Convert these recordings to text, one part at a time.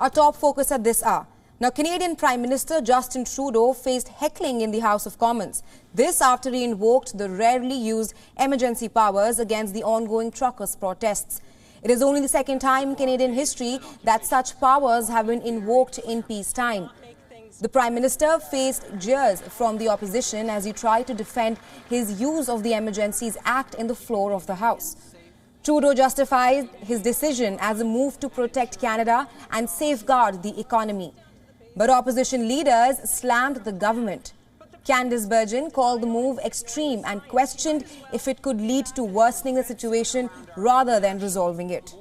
Our top focus at this hour. Now, Canadian Prime Minister Justin Trudeau faced heckling in the House of Commons. This after he invoked the rarely used emergency powers against the ongoing truckers' protests. It is only the second time in Canadian history that such powers have been invoked in peacetime. The Prime Minister faced jeers from the opposition as he tried to defend his use of the Emergencies Act in the floor of the House. Trudeau justified his decision as a move to protect Canada and safeguard the economy. But opposition leaders slammed the government. Candice Bergen called the move extreme and questioned if it could lead to worsening the situation rather than resolving it.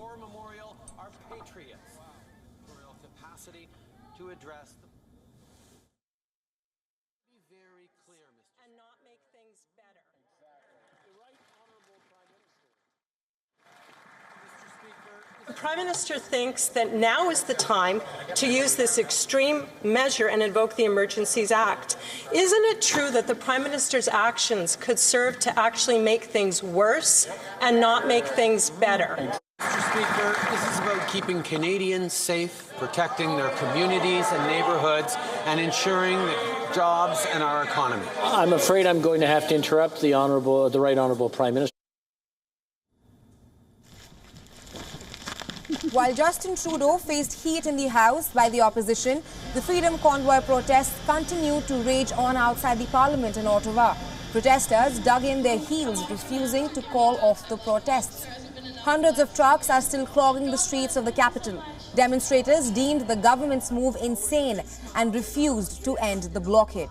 The Prime Minister thinks that now is the time to use this extreme measure and invoke the Emergencies Act. Isn't it true that the Prime Minister's actions could serve to actually make things worse and not make things better? Mr. Speaker, this is about keeping Canadians safe, protecting their communities and neighbourhoods, and ensuring the jobs and our economy. I'm afraid I'm going to have to interrupt the Right Honourable Prime Minister. While Justin Trudeau faced heat in the House by the opposition, the Freedom Convoy protests continued to rage on outside the Parliament in Ottawa. Protesters dug in their heels, refusing to call off the protests. Hundreds of trucks are still clogging the streets of the capital. Demonstrators deemed the government's move insane and refused to end the blockade.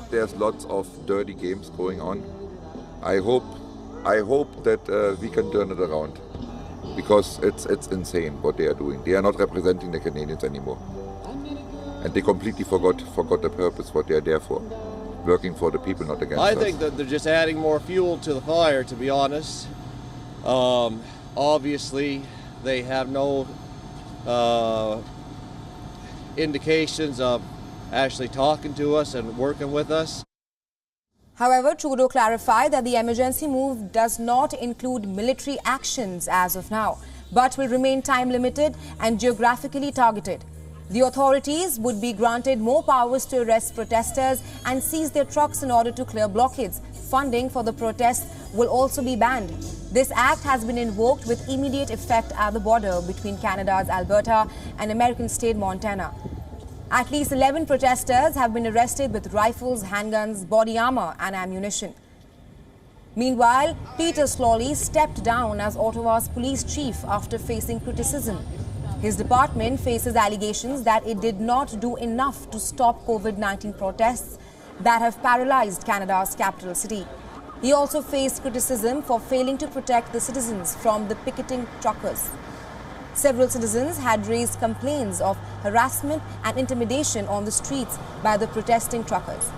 There's lots of dirty games going on. I hope that we can turn it around, because it's insane what they are doing. They are not representing the Canadians anymore, and they completely forgot the purpose, what they are there for, working for the people, not against us. I think that they're just adding more fuel to the fire, to be honest. Obviously, they have no indications of actually talking to us and working with us. However, Trudeau clarified that the emergency move does not include military actions as of now, but will remain time-limited and geographically targeted. The authorities would be granted more powers to arrest protesters and seize their trucks in order to clear blockades. Funding for the protests will also be banned. This act has been invoked with immediate effect at the border between Canada's Alberta and American state Montana. At least 11 protesters have been arrested with rifles, handguns, body armor and ammunition. Meanwhile, Peter Slawley stepped down as Ottawa's police chief after facing criticism. His department faces allegations that it did not do enough to stop COVID-19 protests that have paralyzed Canada's capital city. He also faced criticism for failing to protect the citizens from the picketing truckers. Several citizens had raised complaints of harassment and intimidation on the streets by the protesting truckers.